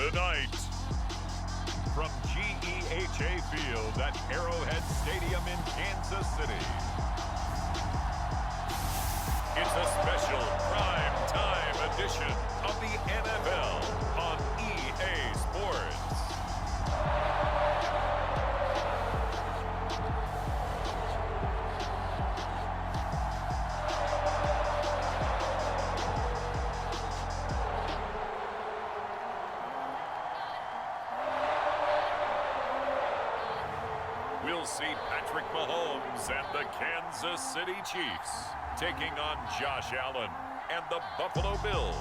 Tonight, from GEHA Field at Arrowhead Stadium in Kansas City, it's a special prime time edition of the NFL on EA Sports. We'll see Patrick Mahomes and the Kansas City Chiefs taking on Josh Allen and the Buffalo Bills.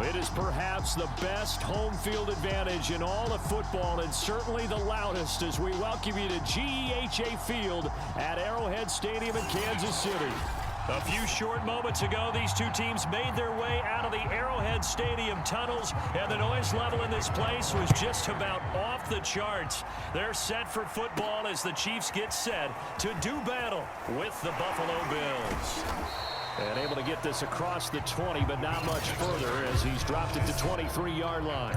It is perhaps the best home field advantage in all of football, and certainly the loudest, as we welcome you to GEHA Field at Arrowhead Stadium in Kansas City. A few short moments ago, these two teams made their way out of the Arrowhead Stadium tunnels, and the noise level in this place was just about off the charts. They're set for football as the Chiefs get set to do battle with the Buffalo Bills. And able to get this across the 20, but not much further as he's dropped it to 23-yard line.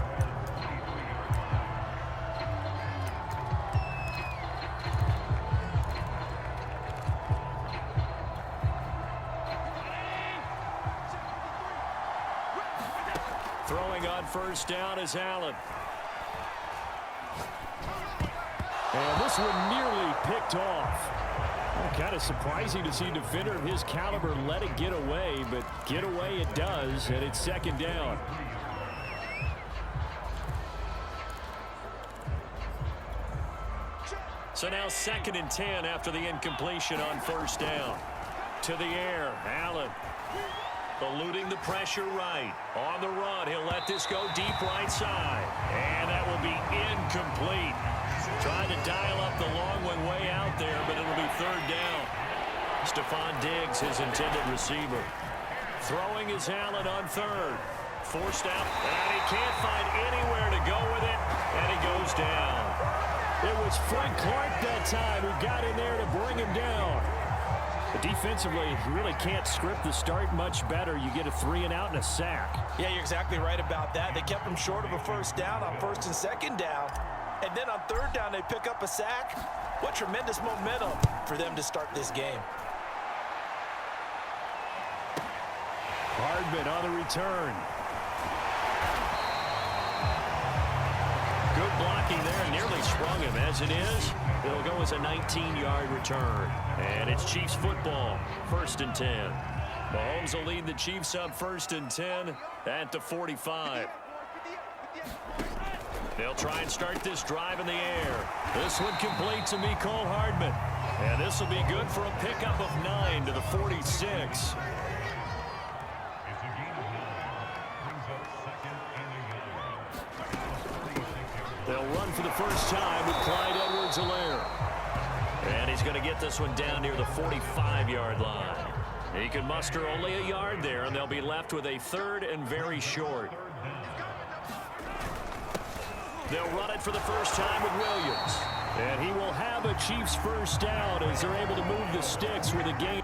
Throwing on first down is Allen. And this one nearly picked off. Kind of surprising to see a defender of his caliber let it get away, but get away it does, and it's second down. So now 2nd and 10 after the incompletion on first down. To the air, Allen. Eluding the pressure right. On the run, he'll let this go deep right side. And that will be incomplete. Trying to dial up the long one way out there, but it'll be third down. Stephon Diggs, his intended receiver. Throwing is Allen on third. Forced out, and he can't find anywhere to go with it, and he goes down. It was Frank Clark that time who got in there to bring him down. But defensively, you really can't script the start much better. You get a 3-and-out and a sack. Yeah, you're exactly right about that. They kept him short of a first down on 1st and 2nd down. And then on 3rd down, they pick up a sack. What tremendous momentum for them to start this game. Hardman on the return. Good blocking there, nearly sprung him. As it is, it'll go as a 19-yard return. And it's Chiefs football, 1st and 10. Mahomes will lead the Chiefs up 1st and 10 at the 45. They'll try and start this drive in the air. This one complete to Mecole Hardman. And this will be good for a pickup of 9 to the 46. They'll run for the first time with Clyde Edwards-Helaire. And he's going to get this one down near the 45-yard line. He can muster only a yard there, and they'll be left with a 3rd and very short. They'll run it for the first time with Williams. And he will have a Chiefs first down as they're able to move the sticks with a gain.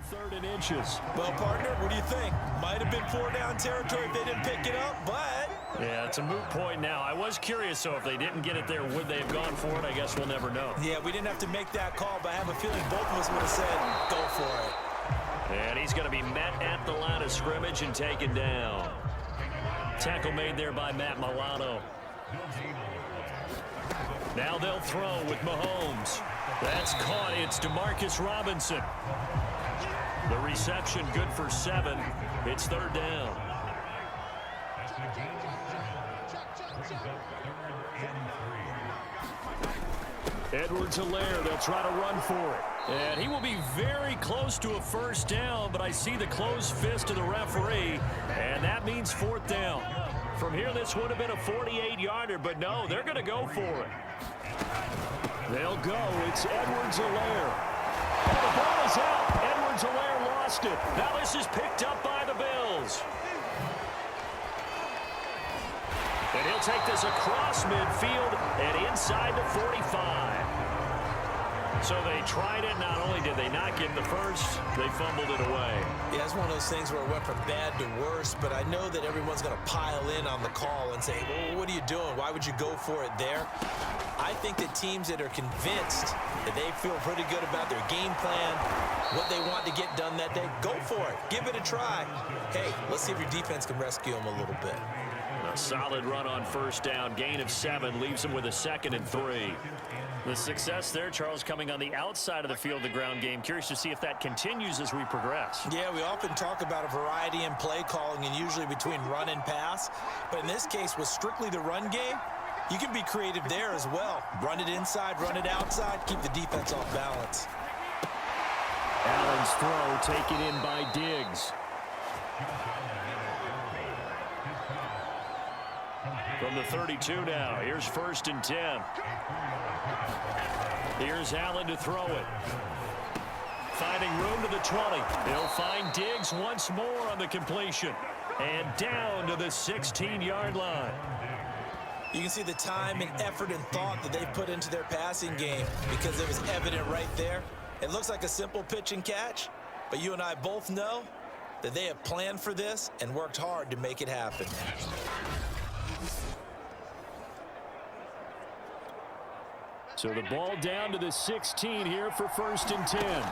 Third and inches. Well, partner, what do you think? Might have been 4-down territory if they didn't pick it up, but... Yeah, it's a moot point now. I was curious, though, if they didn't get it there, would they have gone for it? I guess we'll never know. Yeah, we didn't have to make that call, but I have a feeling both of us would have said, go for it. And he's going to be met at the line of scrimmage and taken down. Tackle made there by Matt Milano. Now they'll throw with Mahomes. That's caught. It's Demarcus Robinson. The reception good for 7. It's 3rd down. Edwards-Helaire, they'll try to run for it. And he will be very close to a first down, but I see the closed fist of the referee, and that means fourth down. From here, this would have been a 48-yarder, but no, they're going to go for it. They'll go. It's Edwards-Helaire. And the ball is out. Edwards-Helaire lost it. Now this is picked up by the Bills. And he'll take this across midfield and inside the 45. So they tried it. Not only did they not get the first, they fumbled it away. Yeah, it's one of those things where it went from bad to worse, but I know that everyone's going to pile in on the call and say, well, what are you doing? Why would you go for it there? I think that teams that are convinced that they feel pretty good about their game plan, what they want to get done that day, go for it. Give it a try. Hey, let's see if your defense can rescue them a little bit. A solid run on first down. Gain of 7 leaves them with a 2nd and 3. The success there, Charles, coming on the outside of the field, the ground game. Curious to see if that continues as we progress. Yeah, we often talk about a variety in play calling and usually between run and pass. But in this case, with strictly the run game, you can be creative there as well. Run it inside, run it outside, keep the defense off balance. Allen's throw taken in by Diggs. From the 32 now, here's 1st and 10. Here's Allen to throw it. Finding room to the 20. He'll find Diggs once more on the completion. And down to the 16-yard line. You can see the time and effort and thought that they've put into their passing game because it was evident right there. It looks like a simple pitch and catch, but you and I both know that they have planned for this and worked hard to make it happen. So the ball down to the 16 here for 1st and 10.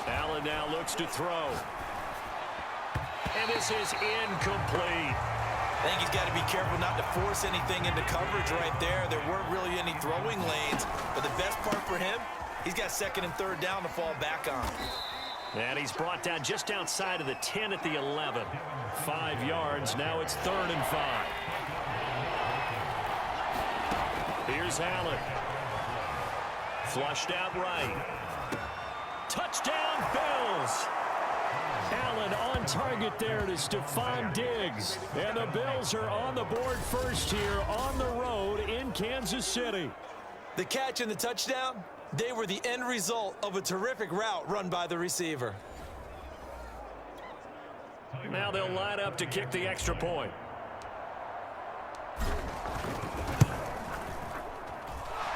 Allen now looks to throw. And this is incomplete. I think he's got to be careful not to force anything into coverage right there. There weren't really any throwing lanes, but the best part for him, he's got 2nd and 3rd down to fall back on. And he's brought down just outside of the 10 at the 11. 5 yards, now it's 3rd and 5. Here's Allen. Flushed out right. Touchdown, Bills! Allen on target there to Stephon Diggs. And the Bills are on the board first here on the road in Kansas City. The catch and the touchdown, they were the end result of a terrific route run by the receiver. Now they'll line up to kick the extra point.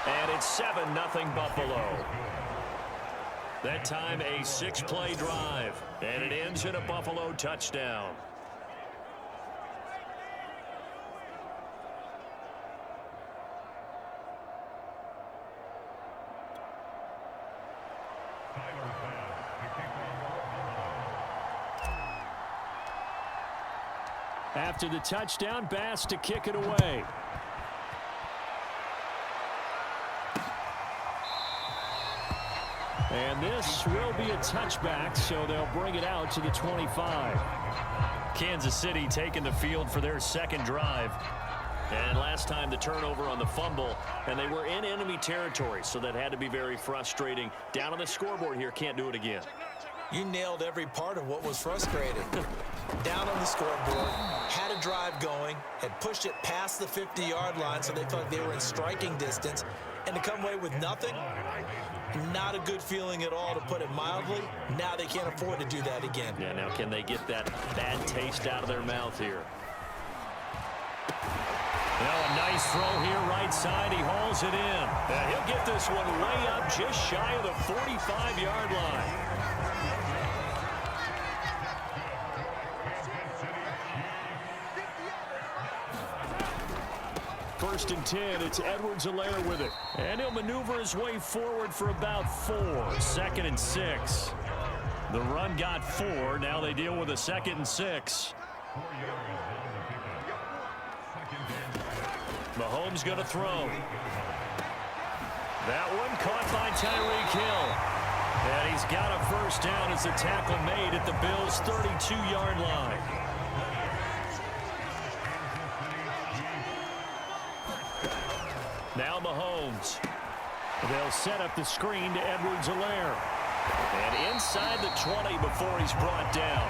And it's 7-0 Buffalo. That time a 6-play drive. And it ends in a Buffalo touchdown. After the touchdown, Bass to kick it away. And this will be a touchback, so they'll bring it out to the 25. Kansas City taking the field for their 2nd drive. And last time the turnover on the fumble, and they were in enemy territory, so that had to be very frustrating. Down on the scoreboard here, can't do it again. You nailed every part of what was frustrating. Down on the scoreboard, had a drive going, had pushed it past the 50-yard line so they felt like they were in striking distance, and to come away with nothing, not a good feeling at all, to put it mildly. Now they can't afford to do that again. Yeah, now can they get that bad taste out of their mouth here? Now a nice throw here right side. He hauls it in. He'll get this one way up just shy of the 45-yard line. First and 10, it's Edwards-Helaire with it. And he'll maneuver his way forward for about 4. 2nd and 6. The run got 4. Now they deal with a 2nd and 6. Mahomes going to throw. That one caught by Tyreek Hill. And he's got a first down as the tackle made at the Bills' 32-yard line. Now Mahomes. They'll set up the screen to Edwards-Helaire. And inside the 20 before he's brought down.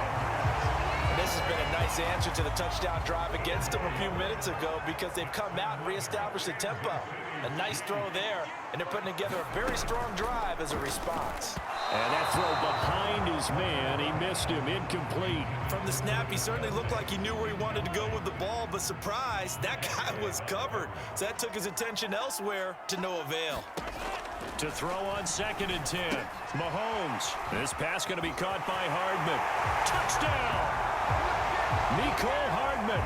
This has been a nice answer to the touchdown drive against them a few minutes ago because they've come out and reestablished the tempo. A nice throw there, and they're putting together a very strong drive as a response. And that throw behind his man, he missed him, incomplete. From the snap, he certainly looked like he knew where he wanted to go with the ball, but surprise, that guy was covered. So that took his attention elsewhere to no avail. To throw on 2nd and 10. Mahomes. This pass going to be caught by Hardman. Touchdown! Mecole Hardman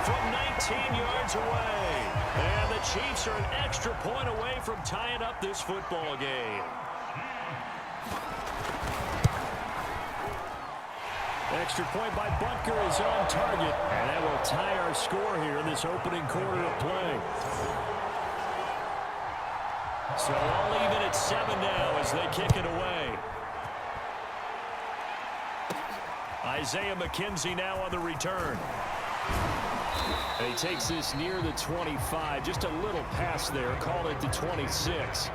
from 19 yards away. And the Chiefs are an extra point away from tying up this football game. Extra point by Butker is on target. And that will tie our score here in this opening quarter of play. So all even at 7 now as they kick it away. Isaiah McKenzie now on the return. And he takes this near the 25. Just a little pass there. Called it the 26.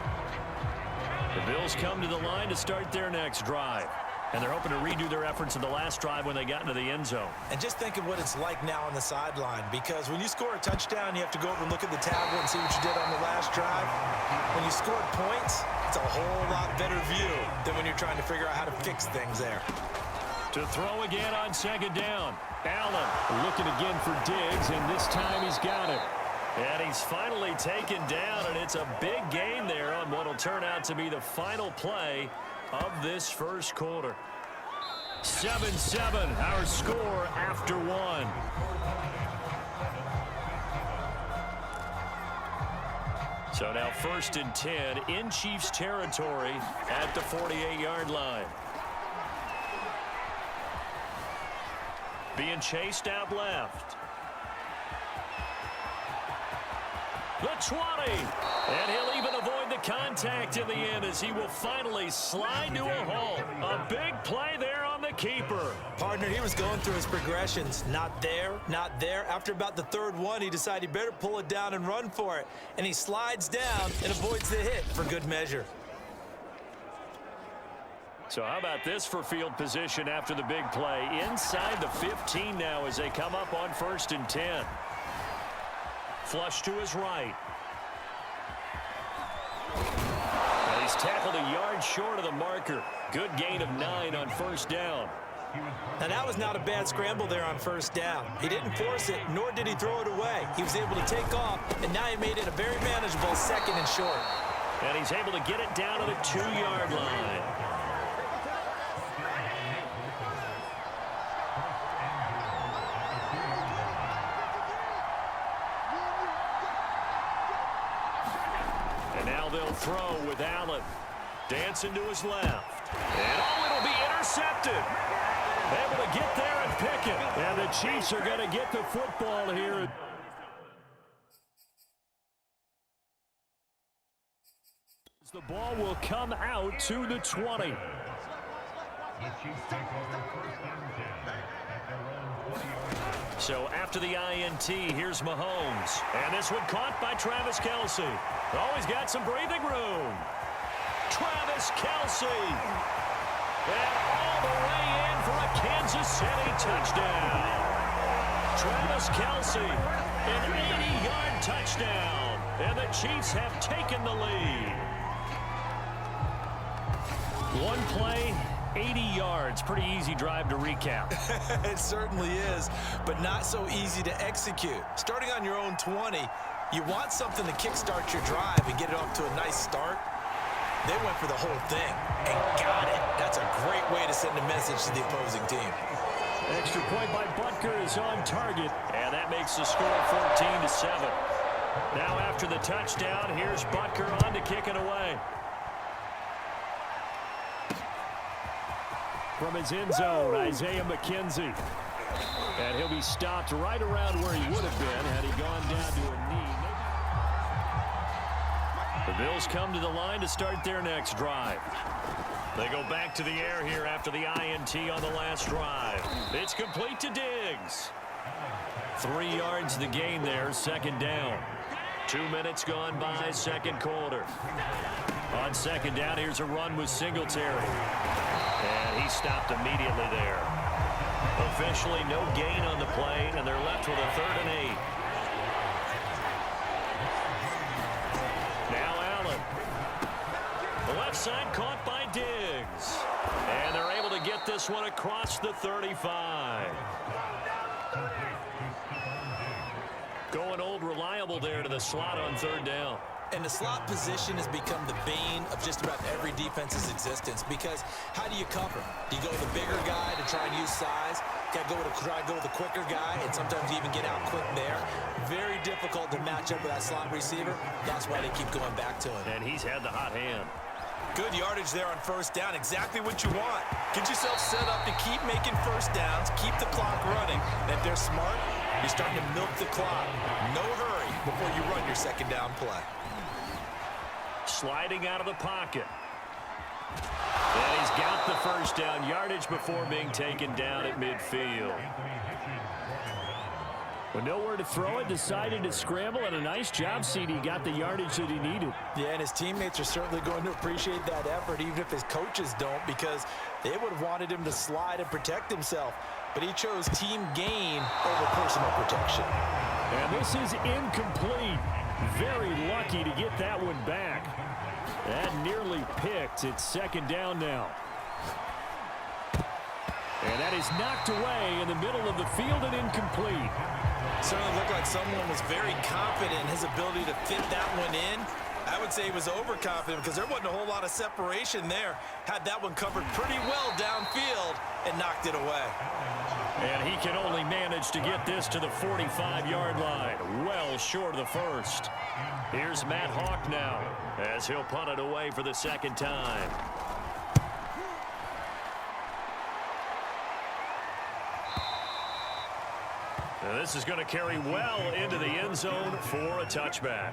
The Bills come to the line to start their next drive. And they're hoping to redo their efforts in the last drive when they got into the end zone. And just think of what it's like now on the sideline, because when you score a touchdown, you have to go over and look at the tablet and see what you did on the last drive. When you scored points, it's a whole lot better view than when you're trying to figure out how to fix things there. To throw again on 2nd down. Allen looking again for Diggs, and this time he's got it. And he's finally taken down, and it's a big gain there on what will turn out to be the final play of this first quarter. 7-7, our score after 1. So now 1st and 10 in Chiefs territory at the 48-yard line. Being chased out left. The 20. And he'll even avoid the contact in the end as he will finally slide to a halt. A big play there on the keeper. Partner, he was going through his progressions. Not there, not there. After about the 3rd one, he decided he better pull it down and run for it. And he slides down and avoids the hit for good measure. So how about this for field position after the big play? Inside the 15 now as they come up on 1st and 10. Flush to his right. And he's tackled a yard short of the marker. Good gain of 9 on 1st down. Now that was not a bad scramble there on 1st down. He didn't force it, nor did he throw it away. He was able to take off, and now he made it a very manageable 2nd and short. And he's able to get it down to the 2-yard line. They'll throw with Allen. Dancing to his left. And it'll be intercepted. Able to get there and pick it. And the Chiefs are going to get the football here. The ball will come out to the 20. So after the INT, here's Mahomes. And this one caught by Travis Kelce. Always got some breathing room. Travis Kelce. And all the way in for a Kansas City touchdown. Travis Kelce, an 80-yard touchdown. And the Chiefs have taken the lead. One play, 80 yards. Pretty easy drive to recap. It certainly is, but not so easy to execute. Starting on your own 20, you want something to kickstart your drive and get it off to a nice start. They went for the whole thing and got it. That's a great way to send a message to the opposing team. Extra point by Butker is on target, and that makes the score 14-7. Now after the touchdown, here's Butker on to kick it away. From his end zone, Isaiah McKenzie. And he'll be stopped right around where he would have been had he gone down to a knee. The Bills come to the line to start their next drive. They go back to the air here after the INT on the last drive. It's complete to Diggs. 3 yards the gain there, 2nd down. 2 minutes gone by, 2nd quarter. On second down, here's a run with Singletary. And he stopped immediately there. Officially no gain on the play, and they're left with a 3rd and 8. Now Allen. The left side caught by Diggs. And they're able to get this one across the 35. Going old reliable there to the slot on 3rd down. And the slot position has become the bane of just about every defense's existence, because how do you cover? Do you go with a bigger guy to try and use size? Got to try to go with a quicker guy, and sometimes you even get out quick there. Very difficult to match up with that slot receiver. That's why they keep going back to him. And he's had the hot hand. Good yardage there on 1st down. Exactly what you want. Get yourself set up to keep making 1st downs, keep the clock running. And if they're smart, you're starting to milk the clock. No hurry before you run your 2nd down play. Sliding out of the pocket. And he's got the 1st down yardage before being taken down at midfield. With nowhere to throw it, decided to scramble, and a nice job, CD. Got the yardage that he needed. Yeah, and his teammates are certainly going to appreciate that effort, even if his coaches don't, because they would have wanted him to slide and protect himself. But he chose team gain over personal protection. And this is incomplete. Very lucky to get that one back. That nearly picked. It's 2nd down now. And that is knocked away in the middle of the field and incomplete. Certainly looked like someone was very confident in his ability to fit that one in. I would say he was overconfident because there wasn't a whole lot of separation there. Had that one covered pretty well downfield and knocked it away. And he can only manage to get this to the 45-yard line, well short of the 1st. Here's Matt Hawk now as he'll punt it away for the 2nd time. Now this is going to carry well into the end zone for a touchback.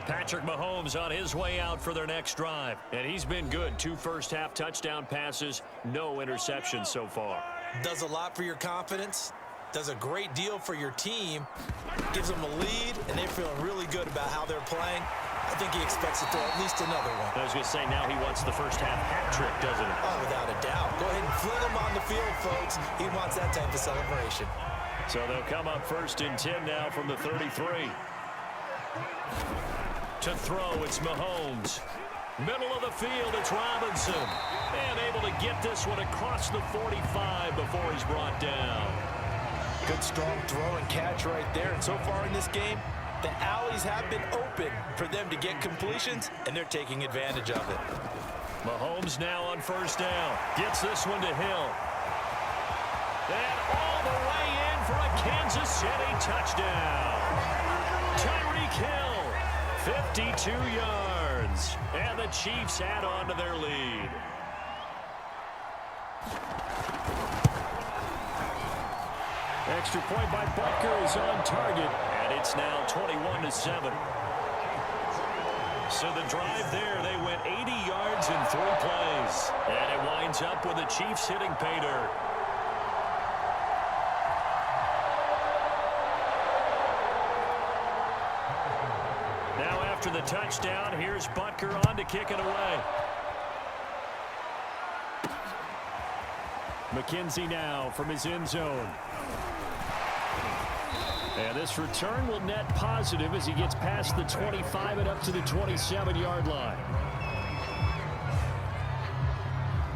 Patrick Mahomes on his way out for their next drive. And he's been good. 2 first-half touchdown passes, no interceptions so far. Does a lot for your confidence. Does a great deal for your team. Gives them a lead, and they're feeling really good about how they're playing. I think he expects to throw at least another one. I was going to say, now he wants the first-half hat trick, doesn't he? Oh, without a doubt. Go ahead and fling him on the field, folks. He wants that type of celebration. So they'll come up 1st and 10 now from the 33. To throw, it's Mahomes. Middle of the field, it's Robinson. And able to get this one across the 45 before he's brought down. Good strong throw and catch right there. And so far in this game, the alleys have been open for them to get completions, and they're taking advantage of it. Mahomes now on 1st down. Gets this one to Hill. And all the way in for a Kansas City touchdown. Tyreek Hill, 52 yards. And the Chiefs add on to their lead. Extra point by Butker is on target. And it's now 21-7. So the drive there, they went 80 yards in 3 plays. And it winds up with the Chiefs hitting pay dirt. Now after the touchdown, here's Butker on to kick it away. McKenzie now from his end zone. And this return will net positive as he gets past the 25 and up to the 27-yard line.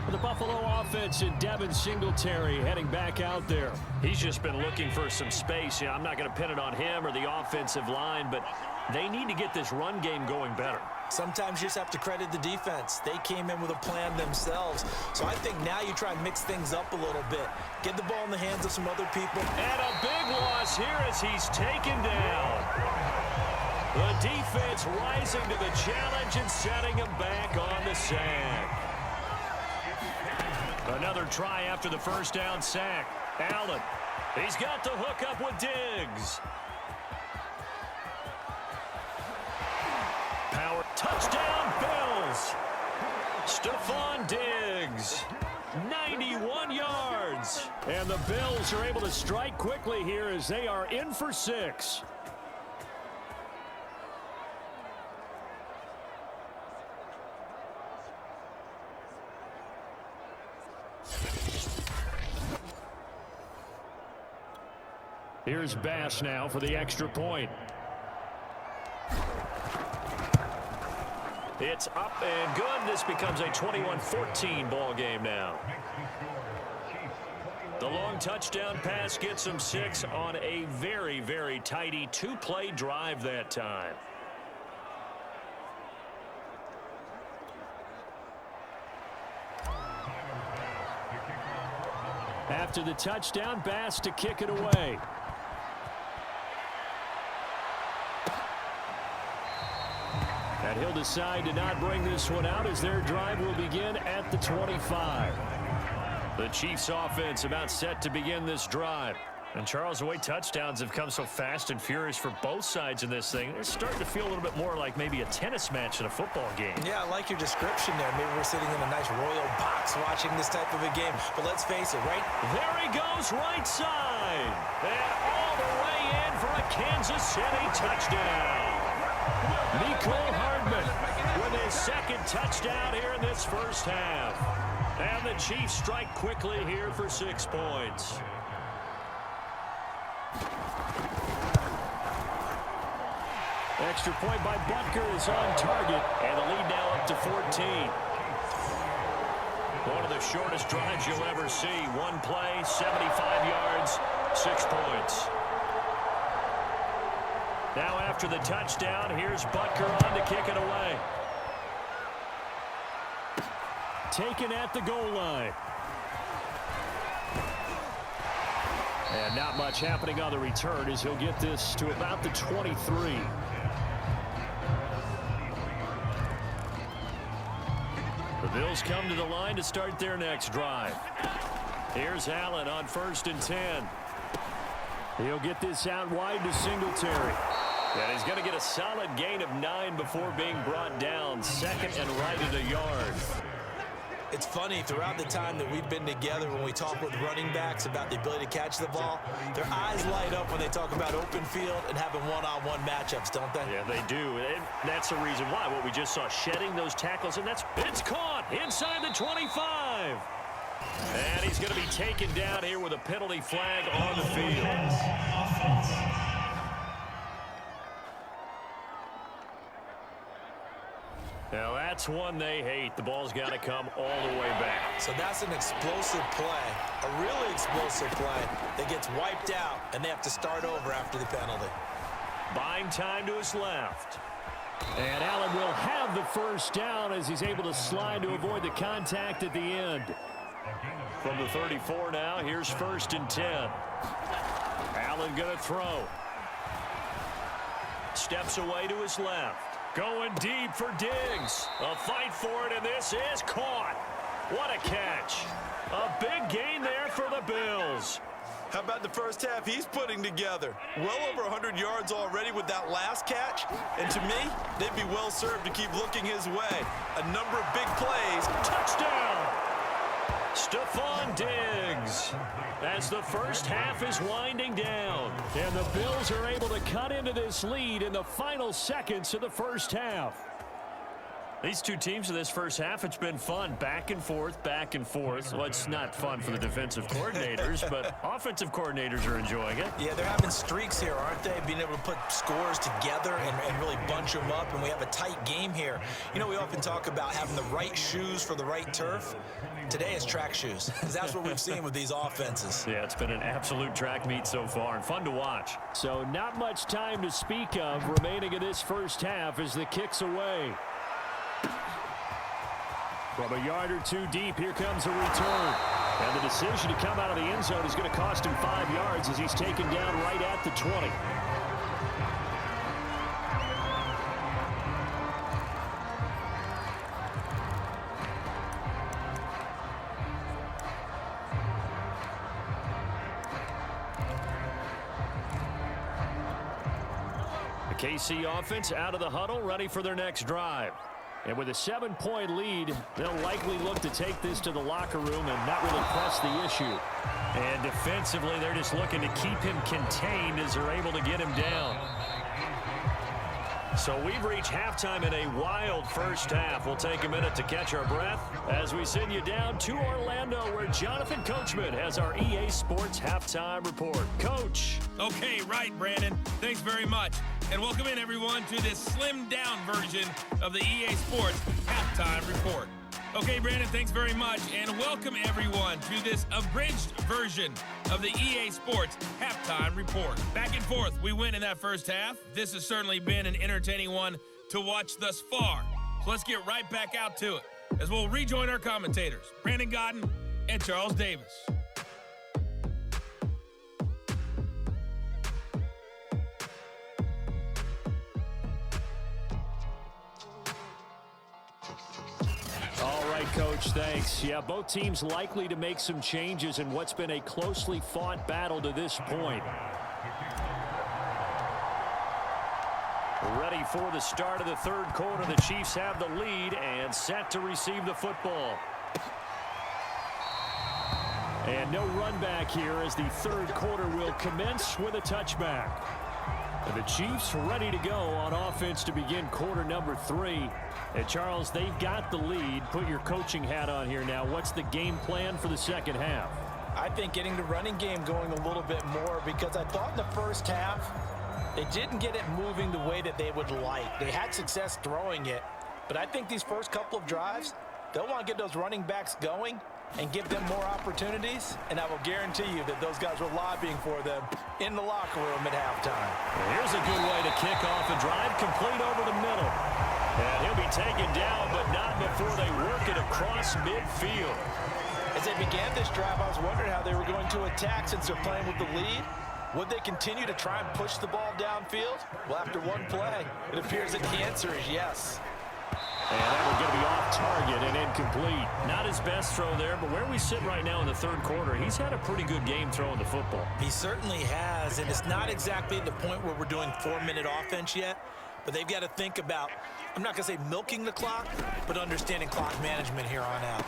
The Buffalo offense and Devin Singletary heading back out there. He's just been looking for some space. I'm not going to pin it on him or the offensive line, but they need to get this run game going better. Sometimes you just have to credit the defense. They came in with a plan themselves. So I think now you try and mix things up a little bit. Get the ball in the hands of some other people. And a big loss here as he's taken down. The defense rising to the challenge and setting him back on the sack. Another try after the first down sack. Allen, he's got the hook up with Diggs. Power touchdown Bills. Stephon Diggs, 91 yards. And the Bills are able to strike quickly here as they are in for 6. Here's Bass now for the extra point. It's up and good. This becomes a 21-14 ball game now. The long touchdown pass gets them 6 on a very, very tidy 2-play drive that time. After the touchdown, Bass to kick it away. And he'll decide to not bring this one out as their drive will begin at the 25. The Chiefs offense about set to begin this drive. And Charles, the way touchdowns have come so fast and furious for both sides in this thing, it's starting to feel a little bit more like maybe a tennis match in a football game. Yeah, I like your description there. Maybe we're sitting in a nice royal box watching this type of a game. But let's face it, right? There he goes, right side. And all the way in for a Kansas City touchdown. Mecole Hardman with his second touchdown here in this first half. And the Chiefs strike quickly here for 6 points. Extra point by Butker is on target, and the lead now up to 14. One of the shortest drives you'll ever see. One play, 75 yards, 6 points. Now after the touchdown, here's Butker on to kick it away. Taken at the goal line. And not much happening on the return as he'll get this to about the 23. The Bills come to the line to start their next drive. Here's Allen on 1st and 10. He'll get this out wide to Singletary. And he's going to get a solid gain of 9 before being brought down. Second and right at a yard. It's funny, throughout the time that we've been together, when we talk with running backs about the ability to catch the ball, their eyes light up when they talk about open field and having one-on-one matchups, don't they? Yeah, they do. And that's the reason why. What we just saw, shedding those tackles, and it's caught inside the 25. And he's going to be taken down here with a penalty flag on the field. Now that's one they hate. The ball's got to come all the way back. So that's an explosive play, a really explosive play that gets wiped out, and they have to start over after the penalty. Buying time to his left. And Allen will have the first down as he's able to slide to avoid the contact at the end. From the 34 now, here's 1st and 10. Allen going to throw. Steps away to his left. Going deep for Diggs. A fight for it, and this is caught. What a catch. A big gain there for the Bills. How about the first half he's putting together? Well over 100 yards already with that last catch. And to me, they'd be well served to keep looking his way. A number of big plays. Touchdown! Stephon Diggs. As the first half is winding down. And the Bills are able to cut into this lead in the final seconds of the first half. These two teams in this first half, it's been fun. Back and forth, back and forth. Well, it's not fun for the defensive coordinators, but offensive coordinators are enjoying it. Yeah, they're having streaks here, aren't they? Being able to put scores together and really bunch them up, and we have a tight game here. You know, we often talk about having the right shoes for the right turf. Today is track shoes, because that's what we've seen with these offenses. Yeah, it's been an absolute track meet so far, and fun to watch. So not much time to speak of remaining in this first half as the kick's away. From a yard or two deep, here comes a return. And the decision to come out of the end zone is going to cost him 5 yards as he's taken down right at the 20. The KC offense out of the huddle, ready for their next drive. And with a 7-point lead, they'll likely look to take this to the locker room and not really press the issue. And defensively, they're just looking to keep him contained as they're able to get him down. So we've reached halftime in a wild first half. We'll take a minute to catch our breath as we send you down to Orlando, where Jonathan Coachman has our EA Sports Halftime Report. Coach. Okay, right, Brandon. Thanks very much. And welcome in, everyone, to this slimmed-down version of the EA Sports Halftime Report. Okay, Brandon, thanks very much. And welcome, everyone, to this abridged version of the EA Sports Halftime Report. Back and forth, we win in that first half. This has certainly been an entertaining one to watch thus far. So let's get right back out to it as we'll rejoin our commentators, Brandon Gaudin and Charles Davis. All right, Coach, thanks. Yeah, both teams likely to make some changes in what's been a closely fought battle to this point. Ready for the start of the third quarter. The Chiefs have the lead and set to receive the football. And no run back here as the third quarter will commence with a touchback. And the Chiefs ready to go on offense to begin quarter number 3. And Charles, they've got the lead. Put your coaching hat on here now. What's the game plan for the second half? I think getting the running game going a little bit more, because I thought in the first half they didn't get it moving the way that they would like. They had success throwing it, but I think these first couple of drives, they'll want to get those running backs going and give them more opportunities, and I will guarantee you that those guys were lobbying for them in the locker room at halftime. Here's a good way to kick off a drive, complete over the middle. And he'll be taken down, but not before they work it across midfield. As they began this drive, I was wondering how they were going to attack since they're playing with the lead. Would they continue to try and push the ball downfield? Well, after one play, it appears that the answer is yes. And that one's going to be off target and incomplete. Not his best throw there, but where we sit right now in the third quarter, he's had a pretty good game throwing the football. He certainly has, and it's not exactly at the point where we're doing 4-minute offense yet, but they've got to think about, I'm not going to say milking the clock, but understanding clock management here on out.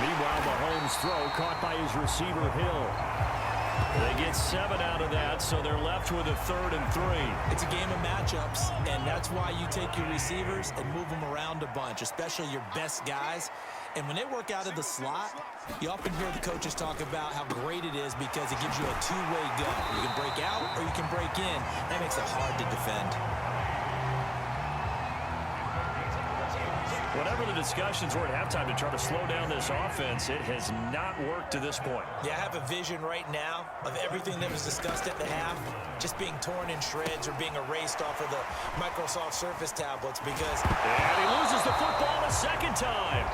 Meanwhile, Mahomes' throw caught by his receiver, Hill. They get 7 out of that, so they're left with a 3rd and 3. It's a game of matchups, and that's why you take your receivers and move them around a bunch, especially your best guys. And when they work out of the slot, you often hear the coaches talk about how great it is because it gives you a two-way go. You can break out or you can break in. That makes it hard to defend. Whatever the discussions were at halftime to try to slow down this offense, it has not worked to this point. Yeah, I have a vision right now of everything that was discussed at the half just being torn in shreds or being erased off of the Microsoft Surface tablets because... And he loses the football a second time.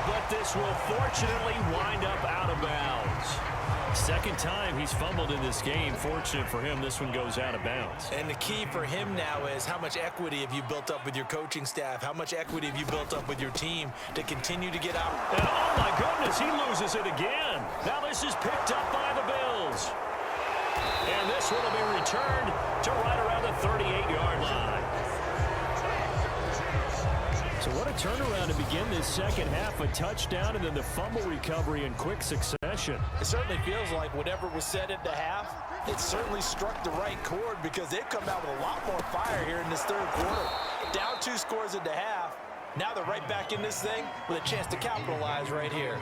But this will fortunately wind up out of bounds. Second time he's fumbled in this game. Fortunate for him, this one goes out of bounds. And the key for him now is how much equity have you built up with your coaching staff? How much equity have you built up with your team to continue to get out? And oh my goodness, he loses it again. Now this is picked up by the Bills. And this one will be returned to right around the 38-yard line. So what a turnaround to begin this second half. A touchdown and then the fumble recovery in quick succession. It certainly feels like whatever was said at the half, it certainly struck the right chord because they've come out with a lot more fire here in this third quarter. Down 2 scores at the half. Now they're right back in this thing with a chance to capitalize right here.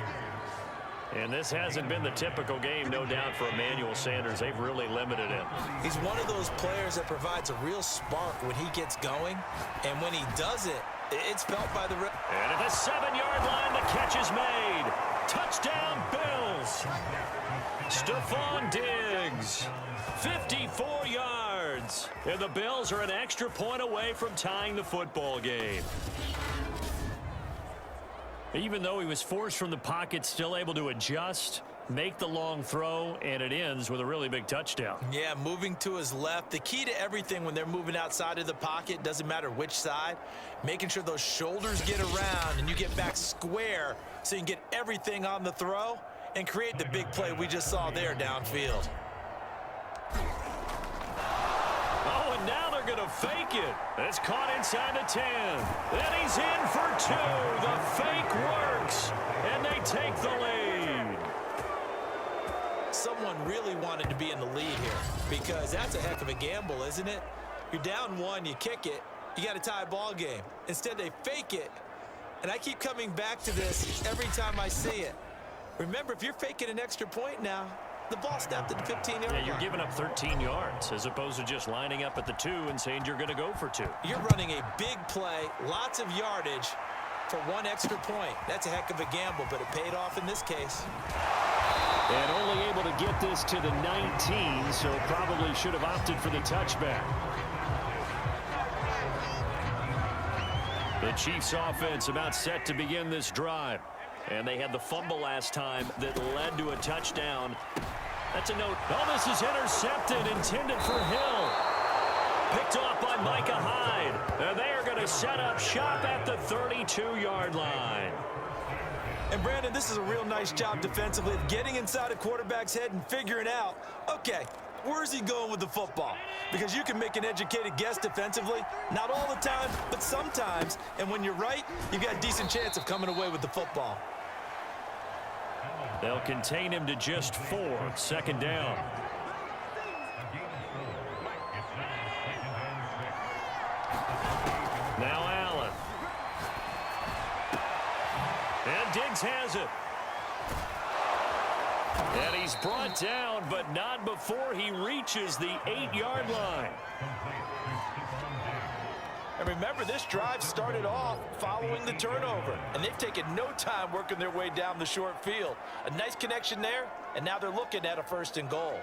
And this hasn't been the typical game, no doubt, for Emmanuel Sanders. They've really limited him. He's one of those players that provides a real spark when he gets going. And when he does it, it's felt by the... And at the 7-yard line, the catch is made. Touchdown, Bills. Stephon Diggs, 54 yards. And the Bills are an extra point away from tying the football game. Even though he was forced from the pocket, still able to adjust, make the long throw, and it ends with a really big touchdown. Yeah, moving to his left. The key to everything when they're moving outside of the pocket, doesn't matter which side, making sure those shoulders get around and you get back square so you can get everything on the throw and create the big play we just saw there downfield. Oh, and now they're going to fake it. It's caught inside the 10. Then he's in for 2. The fake works, and they take the lead. Someone really wanted to be in the lead here because that's a heck of a gamble, isn't it? You're down 1, you kick it, you got to tie a ball game. Instead, they fake it. And I keep coming back to this every time I see it. Remember, if you're faking an extra point now, the ball snapped at the 15-yard line. Yeah, you're giving up 13 yards as opposed to just lining up at the 2 and saying you're going to go for 2. You're running a big play, lots of yardage for 1 extra point. That's a heck of a gamble, but it paid off in this case. And only able to get this to the 19, so probably should have opted for the touchback. The Chiefs offense about set to begin this drive. And they had the fumble last time that led to a touchdown. That's a note. Oh, this is intercepted, intended for Hill. Picked off by Micah Hyde. And they are going to set up shop at the 32-yard line. And, Brandon, this is a real nice job defensively of getting inside a quarterback's head and figuring out, okay, where's he going with the football? Because you can make an educated guess defensively. Not all the time, but sometimes. And when you're right, you've got a decent chance of coming away with the football. They'll contain him to just 4. Second down. Now Allen. And Diggs has it. And he's brought down, but not before he reaches the 8-yard line. And remember, this drive started off following the turnover, and they've taken no time working their way down the short field. A nice connection there, and now they're looking at a 1st and goal.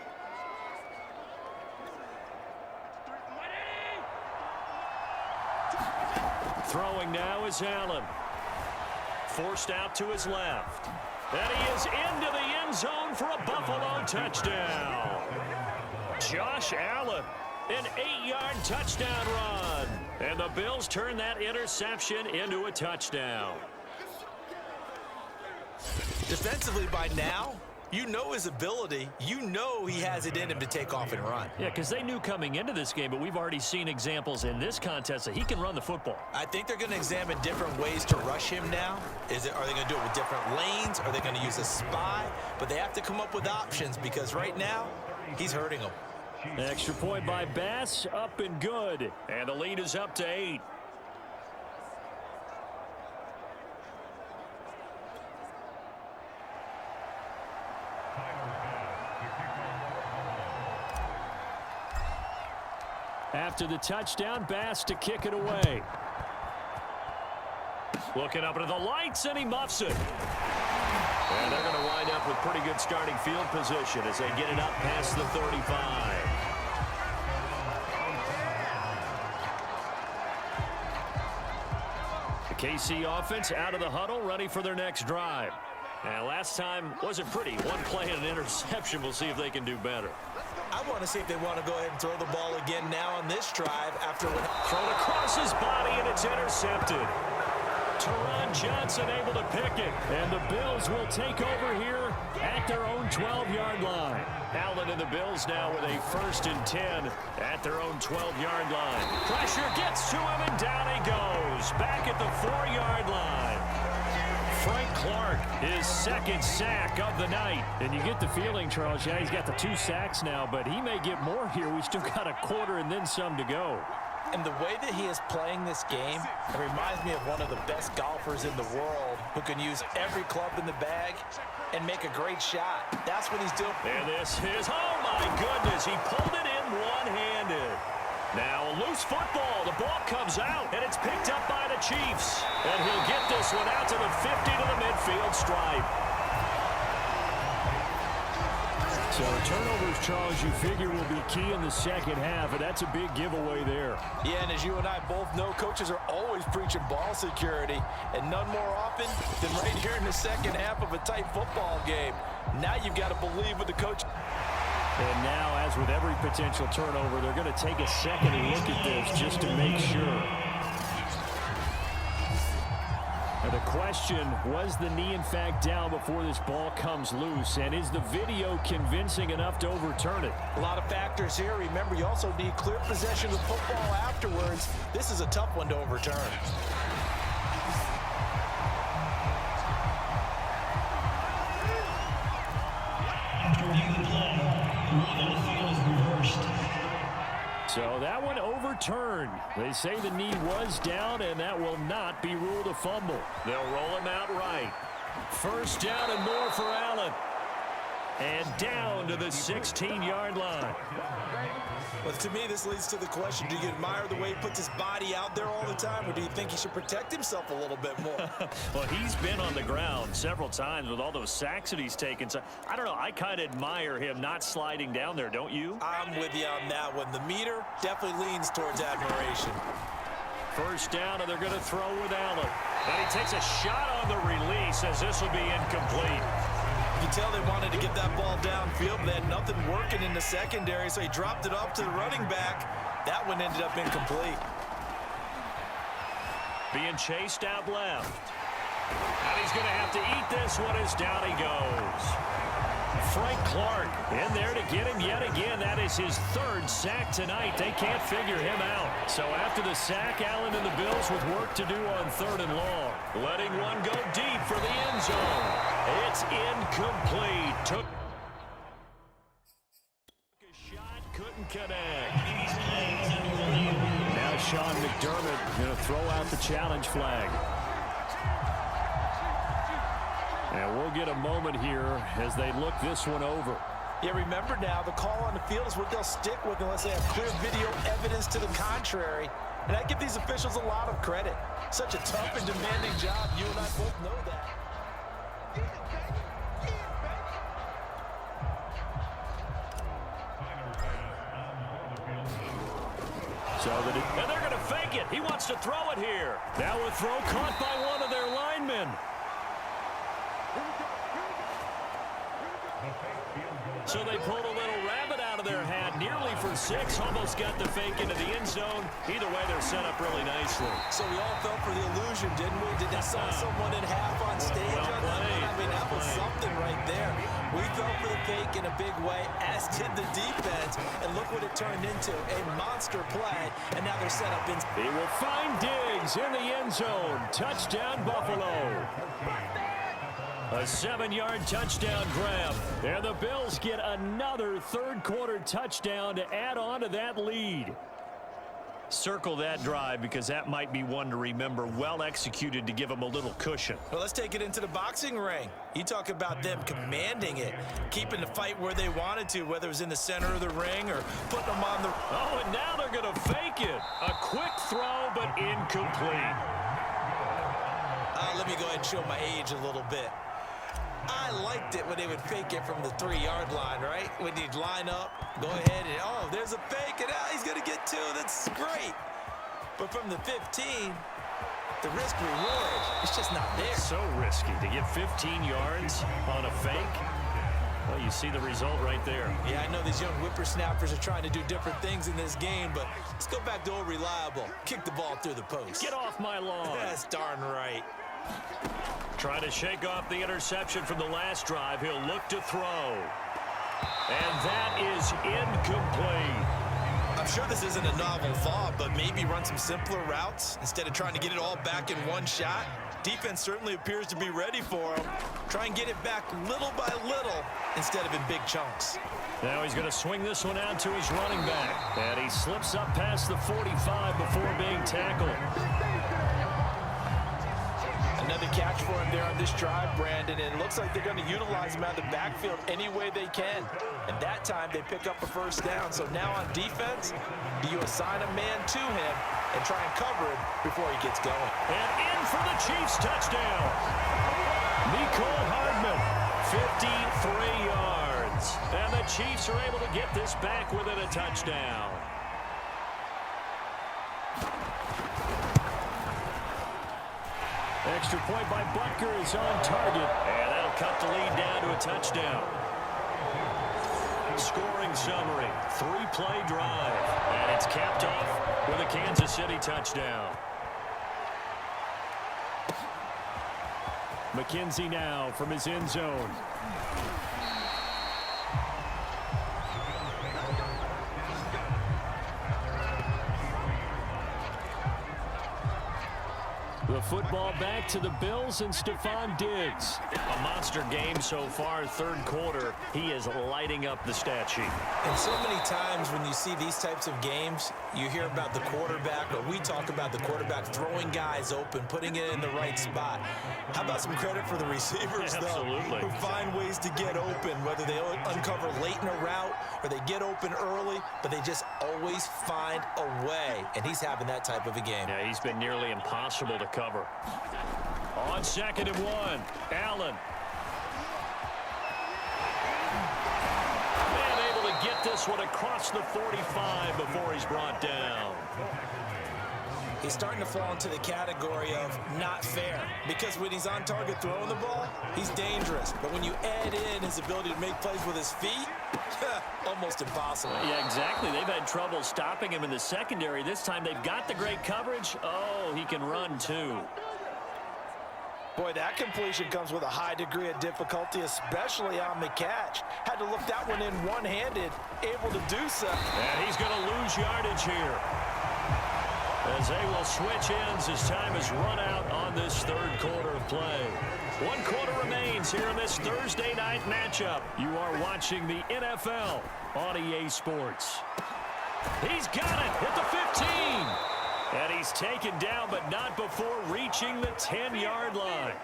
Throwing now is Allen. Forced out to his left. And he is into the end zone for a Buffalo touchdown. Josh Allen, an 8-yard touchdown run. And the Bills turn that interception into a touchdown. Defensively by now, you know his ability. You know he has it in him to take off and run. Yeah, because they knew coming into this game, but we've already seen examples in this contest that he can run the football. I think they're going to examine different ways to rush him now. Are they going to do it with different lanes? Are they going to use a spy? But they have to come up with options because right now, he's hurting them. Extra point by Bass, up and good. And the lead is up to 8. After the touchdown, Bass to kick it away. Looking up into the lights, and he muffs it. And they're going to wind up with pretty good starting field position as they get it up past the 35. The KC offense out of the huddle, ready for their next drive. And last time wasn't pretty. One play and an interception. We'll see if they can do better. I want to see if they want to go ahead and throw the ball again now on this drive after what thrown across his body, and it's intercepted. Teron Johnson able to pick it, and the Bills will take over here at their own 12-yard line. Allen and the Bills now with a 1st and 10 at their own 12-yard line. Pressure gets to him, and down he goes. Back at the 4-yard line. Frank Clark, his 2nd sack of the night. And you get the feeling, Charles, yeah, he's got the 2 sacks now, but he may get more here. We still got a quarter and then some to go. And the way that he is playing this game, it reminds me of one of the best golfers in the world who can use every club in the bag and make a great shot. That's what he's doing. And this is, oh my goodness, he pulled it in one-handed. Now a loose football, the ball comes out, and it's picked up by the Chiefs. And he'll get this one out to the 50 to the midfield stripe. So turnovers, Charles, you figure will be key in the second half, and that's a big giveaway there. Yeah, and as you and I both know, coaches are always preaching ball security, and none more often than right here in the second half of a tight football game. Now you've got to believe with the coach. And now, as with every potential turnover, they're going to take a second and look at this just to make sure. Now the question, was the knee in fact down before this ball comes loose? And is the video convincing enough to overturn it? A lot of factors here. Remember, you also need clear possession of the football afterwards. This is a tough one to overturn. So that one overturned. They say the knee was down, and that will not be ruled a fumble. They'll roll him out right. First down and more for Allen. And down to the 16-yard line. Well, to me, this leads to the question, do you admire the way he puts his body out there all the time, or do you think he should protect himself a little bit more? Well, he's been on the ground several times with all those sacks that he's taken. So, I don't know. I kind of admire him not sliding down there, don't you? I'm with you on that one. The meter definitely leans towards admiration. First down, and they're going to throw with Allen. And he takes a shot on the release as this will be incomplete. You can tell they wanted to get that ball downfield, but they had nothing working in the secondary, so he dropped it off to the running back. That one ended up incomplete. Being chased out left. And he's going to have to eat this one as down he goes. Frank Clark in there to get him yet again. That is his third sack tonight. They can't figure him out. So after the sack, Allen and the Bills with work to do on 3rd and long. Letting one go deep for the end zone. It's incomplete. Took a shot, couldn't connect. Now Sean McDermott going to throw out the challenge flag. And we'll get a moment here as they look this one over. Yeah, remember now, the call on the field is what they'll stick with unless they have clear video evidence to the contrary. And I give these officials a lot of credit. Such a tough and demanding job. You and I both know that. And they're going to fake it. He wants to throw it here. Now a throw caught by one of their linemen. So they pulled a little rabbit out of their hat, nearly for 6, almost got the fake into the end zone. Either way, they're set up really nicely. So we all fell for the illusion, didn't we? Did they saw someone in half on stage on that one? I mean, that was something right there. We fell for the fake in a big way, as did the defense. And look what it turned into, a monster play. And now they're set up in. He will find Diggs in the end zone. Touchdown, Buffalo. A 7-yard touchdown grab. And the Bills get another third-quarter touchdown to add on to that lead. Circle that drive because that might be one to remember. Well executed to give them a little cushion. Well, let's take it into the boxing ring. You talk about them commanding it, keeping the fight where they wanted to, whether it was in the center of the ring or putting them on the... Oh, and now they're going to fake it. A quick throw, but incomplete. Let me go ahead and show my age a little bit. I liked it when they would fake it from the 3-yard line, right? When you'd line up, go ahead and, oh, there's a fake, and he's going to get 2. That's great. But from the 15, the risk-reward, it's just not there. So risky to get 15 yards on a fake. Well, you see the result right there. Yeah, I know these young whippersnappers are trying to do different things in this game, but let's go back to old reliable. Kick the ball through the post. Get off my lawn. That's darn right. Trying to shake off the interception from the last drive. He'll look to throw. And that is incomplete. I'm sure this isn't a novel thought, but maybe run some simpler routes instead of trying to get it all back in one shot. Defense certainly appears to be ready for him. Try and get it back little by little instead of in big chunks. Now he's going to swing this one out to his running back. And he slips up past the 45 before being tackled. Another catch for him there on this drive, Brandon, and it looks like they're going to utilize him out of the backfield any way they can. And that time, they pick up a first down. So now on defense, do you assign a man to him and try and cover him before he gets going? And in for the Chiefs touchdown. Mecole Hardman, 53 yards. And the Chiefs are able to get this back within a touchdown. Extra point by Butker is on target. And that'll cut the lead down to a touchdown. Scoring summary, 3-play drive. And it's capped off with a Kansas City touchdown. McKenzie now from his end zone. The football back to the Bills and Stephon Diggs. A monster game so far, third quarter. He is lighting up the stat sheet. And so many times when you see these types of games, you hear about the quarterback, or we talk about the quarterback throwing guys open, putting it in the right spot. How about some credit for the receivers, Absolutely. though, who find ways to get open, whether they uncover late in a route or they get open early, but they just always find a way. And he's having that type of a game. Yeah, he's been nearly impossible to cover. On 2nd and 1, Allen. Man, able to get this one across the 45 before he's brought down. He's starting to fall into the category of not fair, because when he's on target throwing the ball, he's dangerous. But when you add in his ability to make plays with his feet, almost impossible. Yeah, exactly. They've had trouble stopping him in the secondary. This time they've got the great coverage. Oh, he can run too. Boy, that completion comes with a high degree of difficulty, especially on the catch. Had to look that one in one-handed, able to do so. And he's going to lose yardage here, as they will switch ends as time is run out on this third quarter of play. 1 quarter remains here in this Thursday night matchup. You are watching the NFL on EA Sports. He's got it at the 15. And he's taken down, but not before reaching the 10-yard line.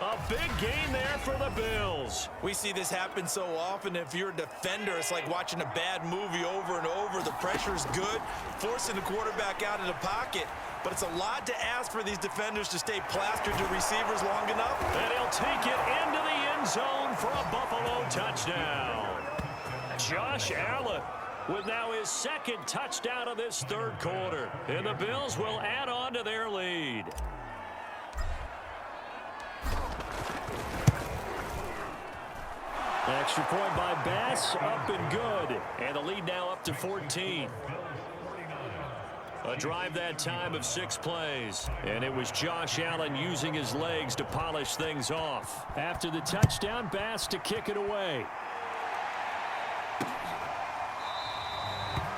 A big gain there for the Bills. We see this happen so often. If you're a defender, it's like watching a bad movie over and over. The pressure's good, forcing the quarterback out of the pocket. But it's a lot to ask for these defenders to stay plastered to receivers long enough. And he'll take it into the end zone for a Buffalo touchdown. Josh Allen with now his 2nd touchdown of this third quarter. And the Bills will add on to their lead. Extra point by Bass, up and good. And the lead now up to 14. A drive that time of 6 plays. And it was Josh Allen using his legs to polish things off. After the touchdown, Bass to kick it away.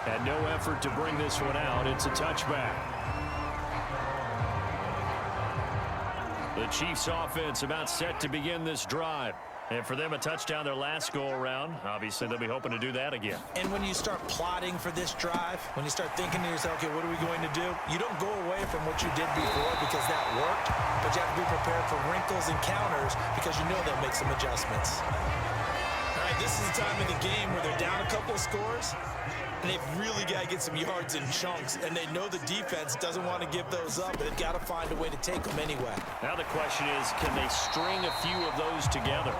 And no effort to bring this one out. It's a touchback. The Chiefs offense about set to begin this drive. And for them, a touchdown their last go-around. Obviously, they'll be hoping to do that again. And when you start plotting for this drive, when you start thinking to yourself, okay, what are we going to do? You don't go away from what you did before because that worked, but you have to be prepared for wrinkles and counters because you know they'll make some adjustments. All right, this is the time of the game where they're down a couple of scores, and they've really got to get some yards in chunks, and they know the defense doesn't want to give those up, but they've got to find a way to take them anyway. Now the question is, can they string a few of those together?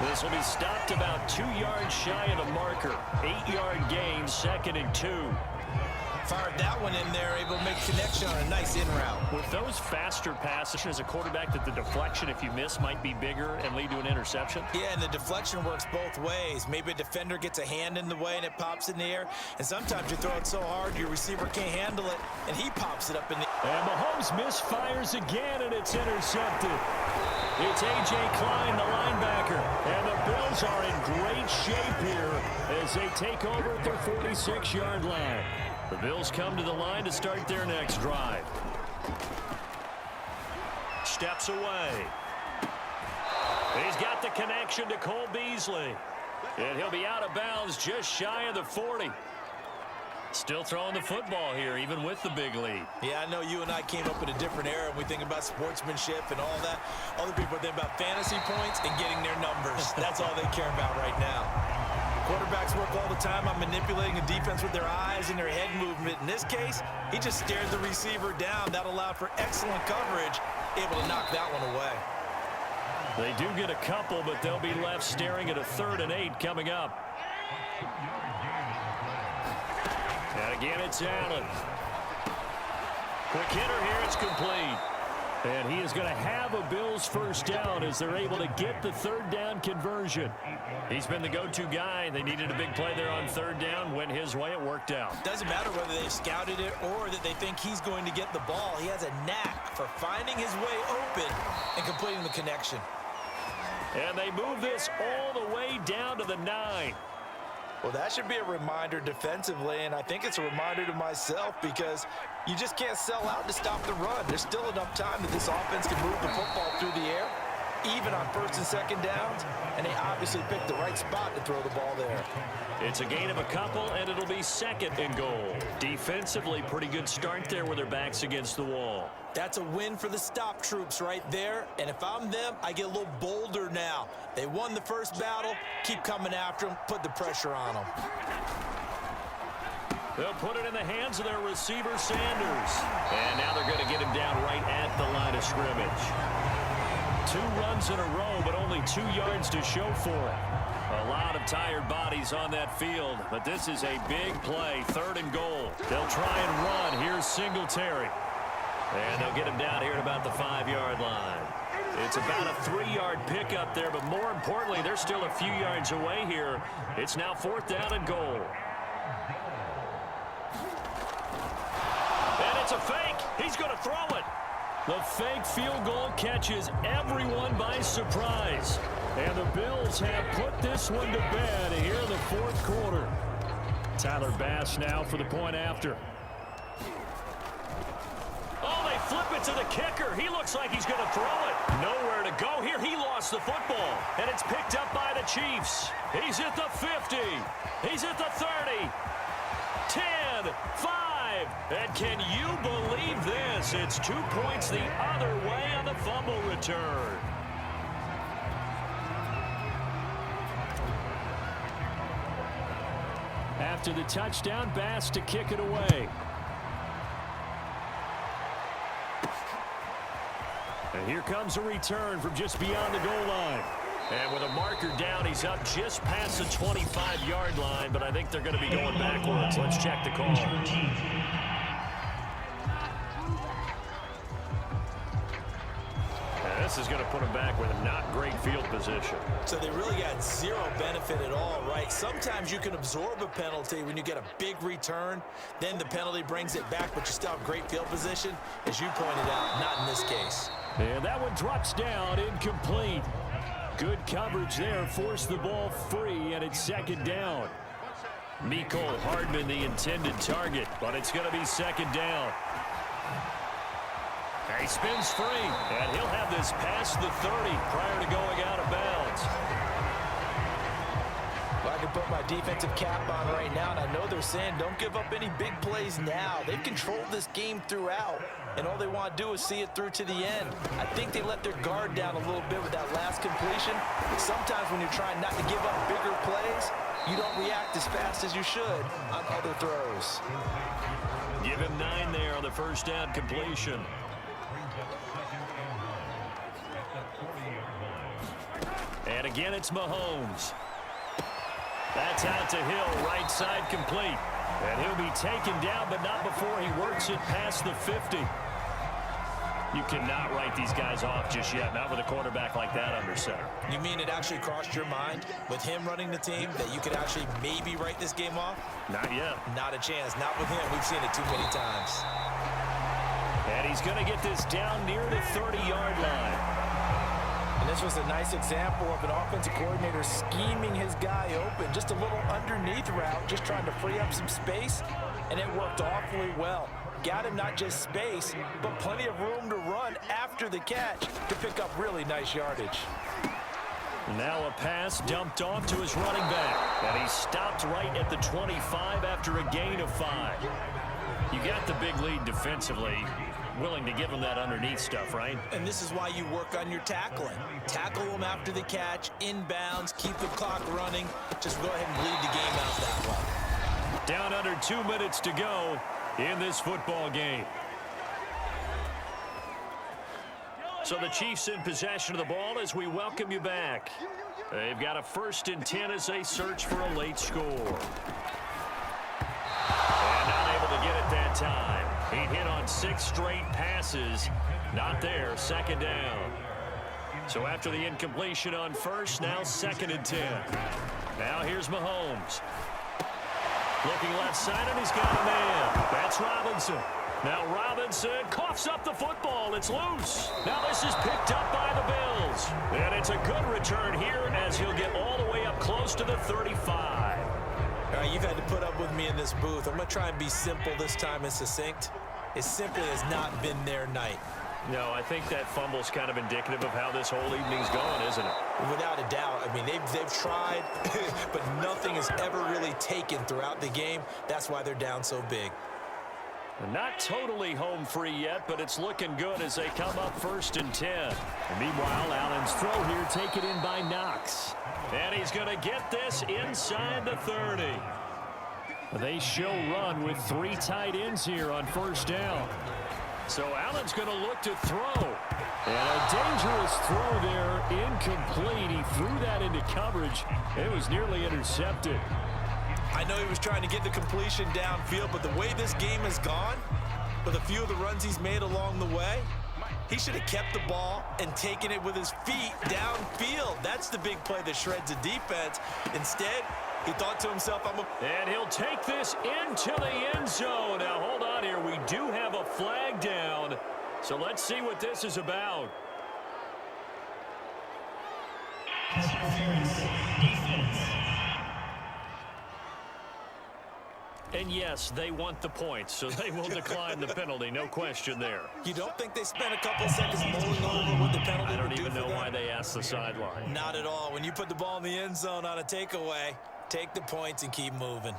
This will be stopped about 2 yards shy of the marker. 8-yard gain, 2nd and 2. Fired that one in there, able to make connection on a nice in route. With those faster passes, as a quarterback, that the deflection, if you miss, might be bigger and lead to an interception. Yeah, and the deflection works both ways. Maybe a defender gets a hand in the way and it pops in the air. And sometimes you throw it so hard your receiver can't handle it, and he pops it up in the air. And Mahomes misfires again, and it's intercepted. It's A.J. Klein, the linebacker. And the Bills are in great shape here as they take over at their 46-yard line. The Bills come to the line to start their next drive. Steps away. He's got the connection to Cole Beasley. And he'll be out of bounds just shy of the 40. Still throwing the football here, even with the big lead. Yeah, I know you and I came up in a different era, and we think about sportsmanship and all that. Other people think about fantasy points and getting their numbers. That's all they care about right now. Quarterbacks work all the time on manipulating a defense with their eyes and their head movement. In this case, he just stared the receiver down. That allowed for excellent coverage, able to knock that one away. They do get a couple, but they'll be left staring at a 3rd and 8 coming up. And again, it's Allen. Quick hitter here, it's complete. And he is going to have a Bills first down as they're able to get the 3rd down conversion. He's been the go-to guy. They needed a big play there on 3rd down. Went his way, it worked out. Doesn't matter whether they've scouted it or that they think he's going to get the ball. He has a knack for finding his way open and completing the connection. And they move this all the way down to the 9. Well, that should be a reminder defensively, and I think it's a reminder to myself because you just can't sell out to stop the run. There's still enough time that this offense can move the football through the air, even on first and second downs, and they obviously picked the right spot to throw the ball there. It's a gain of a couple, and it'll be second and goal. Defensively, pretty good start there with their backs against the wall. That's a win for the stop troops right there, and if I'm them, I get a little bolder now. They won the first battle, keep coming after them, put the pressure on them. They'll put it in the hands of their receiver, Sanders. And now they're going to get him down right at the line of scrimmage. 2 runs in a row, but only 2 yards to show for it. A lot of tired bodies on that field, but this is a big play, 3rd and goal. They'll try and run. Here's Singletary. And they'll get him down here at about the 5-yard line. It's about a 3-yard pickup there, but more importantly, they're still a few yards away here. It's now 4th down and goal. And it's a fake. He's going to throw it. The fake field goal catches everyone by surprise. And the Bills have put this one to bed here in the 4th quarter. Tyler Bass now for the point after. Oh, they flip it to the kicker. He looks like he's going to throw it. Nowhere to go here. He lost the football. And it's picked up by the Chiefs. He's at the 50. He's at the 30. 10, 5. And can you believe this? It's 2 points the other way on the fumble return. After the touchdown, Bass to kick it away. And here comes a return from just beyond the goal line. And with a marker down, he's up just past the 25-yard line, but I think they're going to be going backwards. Let's check the call. And this is going to put him back with a not great field position. So they really got 0 benefit at all, right? Sometimes you can absorb a penalty when you get a big return. Then the penalty brings it back, but you still have great field position. As you pointed out, not in this case. And that one drops down, incomplete. Good coverage there, forced the ball free, and it's 2nd down. Mecole Hardman the intended target, but it's going to be 2nd down. He spins free, and he'll have this past the 30 prior to going out of bounds. Well, I can put my defensive cap on right now, and I know they're saying don't give up any big plays now. They've controlled this game throughout, and all they want to do is see it through to the end. I think they let their guard down a little bit with that last completion. Sometimes when you're trying not to give up bigger plays, you don't react as fast as you should on other throws. Give him 9 there on the first down completion. And again, it's Mahomes. That's out to Hill, right side complete. And he'll be taken down, but not before he works it past the 50. You cannot write these guys off just yet, not with a quarterback like that under center. You mean it actually crossed your mind with him running the team that you could actually maybe write this game off? Not yet. Not a chance. Not with him. We've seen it too many times. And he's going to get this down near the 30-yard line. And this was a nice example of an offensive coordinator scheming his guy open. Just a little underneath route, just trying to free up some space, and it worked awfully well. Got him not just space, but plenty of room to run after the catch to pick up really nice yardage. Now a pass dumped off to his running back. And he stopped right at the 25 after a gain of 5. You got the big lead defensively. Willing to give him that underneath stuff, right? And this is why you work on your tackling. Tackle them after the catch, inbounds, keep the clock running. Just go ahead and bleed the game out that way. Down under 2 minutes to go in this football game. So the Chiefs in possession of the ball as we welcome you back. They've got a 1st and 10 as they search for a late score. And not able to get it that time. He hit on 6 straight passes. Not there. 2nd down. So after the incompletion on first, now 2nd and 10. Now here's Mahomes. Looking left side, and he's got a man. That's Robinson. Now Robinson coughs up the football. It's loose. Now this is picked up by the Bills. And it's a good return here as he'll get all the way up close to the 35. All right, you've had to put up with me in this booth. I'm going to try and be simple this time and succinct. It simply has not been their night. No, I think that fumble's kind of indicative of how this whole evening's going, isn't it? Without a doubt. I mean, they've tried, but nothing has ever really taken throughout the game. That's why they're down so big. Not totally home free yet, but it's looking good as they come up 1st and 10. And meanwhile, Allen's throw here taken in by Knox. And he's going to get this inside the 30. They show run with 3 tight ends here on 1st down. So Allen's going to look to throw. And a dangerous throw there, incomplete. He threw that into coverage. It was nearly intercepted. I know he was trying to get the completion downfield, but the way this game has gone, with a few of the runs he's made along the way, he should have kept the ball and taken it with his feet downfield. That's the big play that shreds a defense. Instead, he thought to himself, And he'll take this into the end zone. Now, hold on here. We do have a flag down, so let's see what this is about. And yes, they want the points, so they will decline the penalty. No question there. You don't think they spent a couple seconds mulling over what the penalty I don't would do even know for them? why they asked the sideline. Not at all. When you put the ball in the end zone on a takeaway, take the points and keep moving.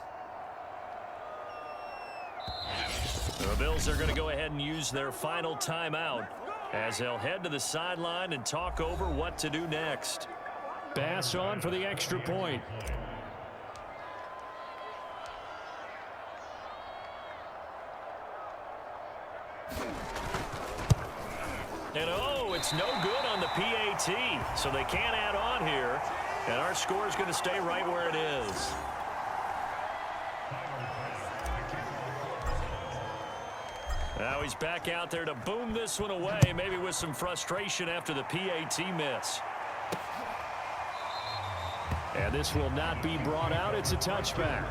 The Bills are going to go ahead and use their final timeout as they'll head to the sideline and talk over what to do next. Pass on for the extra point. And oh, it's no good on the PAT, so they can't add on here. And our score is going to stay right where it is. Now he's back out there to boom this one away, maybe with some frustration after the PAT miss. And this will not be brought out. It's a touchback.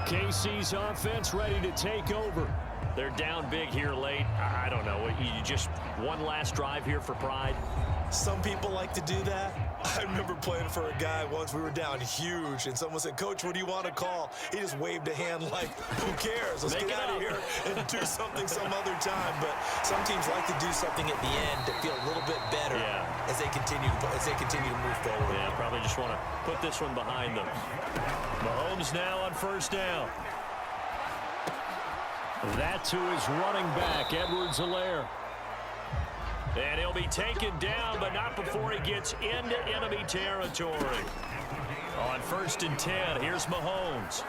KC's offense ready to take over. They're down big here late. I don't know. You just one last drive here for pride. Some people like to do that. I remember playing for a guy once. We were down huge, and someone said, "Coach, what do you want to call?" He just waved a hand like, "Who cares? Let's get out of here and do something some other time." But some teams like to do something at the end to feel a little bit better as they continue to move forward. Yeah, probably just want to put this one behind them. Mahomes now on 1st down. That to his running back, Edwards-Helaire. And he'll be taken down, but not before he gets into enemy territory. On 1st and 10, here's Mahomes.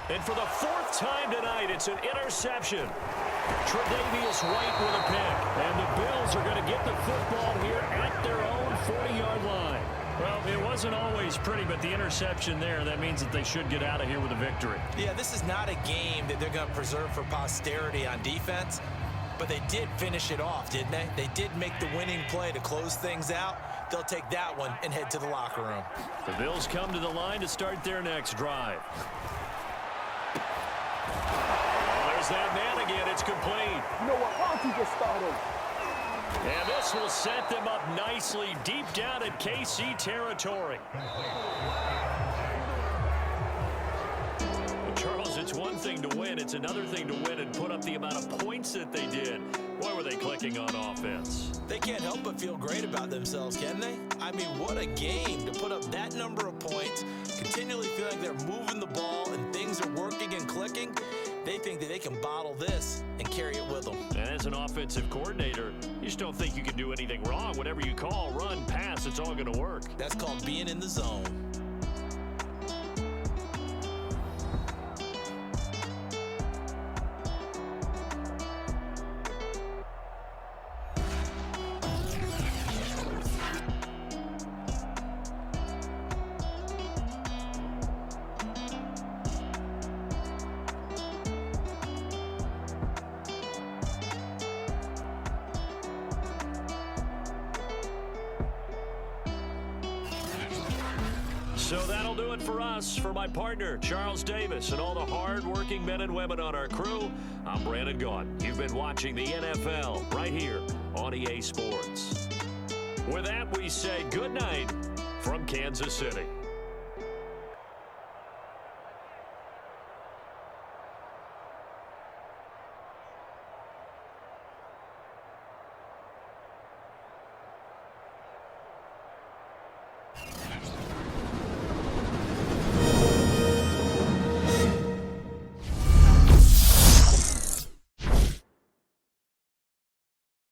And for the 4th time tonight, it's an interception. Tre'Davious White with a pick. And the Bills are going to get the football here at their own 40-yard line. Well, it wasn't always pretty, but the interception there, that means that they should get out of here with a victory. Yeah, this is not a game that they're going to preserve for posterity on defense, but they did finish it off, didn't they? They did make the winning play to close things out. They'll take that one and head to the locker room. The Bills come to the line to start their next drive. Oh, there's that man again. It's complete. You know what? Why don't you just start over? And this will set them up nicely deep down in KC territory. Well, Charles, it's one thing to win. It's another thing to win and put up the amount of points that they did. Boy, were they clicking on offense. They can't help but feel great about themselves, can they? I mean, what a game to put up that number of points, continually feel like they're moving the ball and things are working and clicking. They think that they can bottle this and carry it with them. And as an offensive coordinator, you just don't think you can do anything wrong. Whatever you call, run, pass, it's all going to work. That's called being in the zone. So that'll do it for us. For my partner, Charles Davis, and all the hard-working men and women on our crew, I'm Brandon Gaudin. You've been watching the NFL right here on EA Sports. With that, we say good night from Kansas City.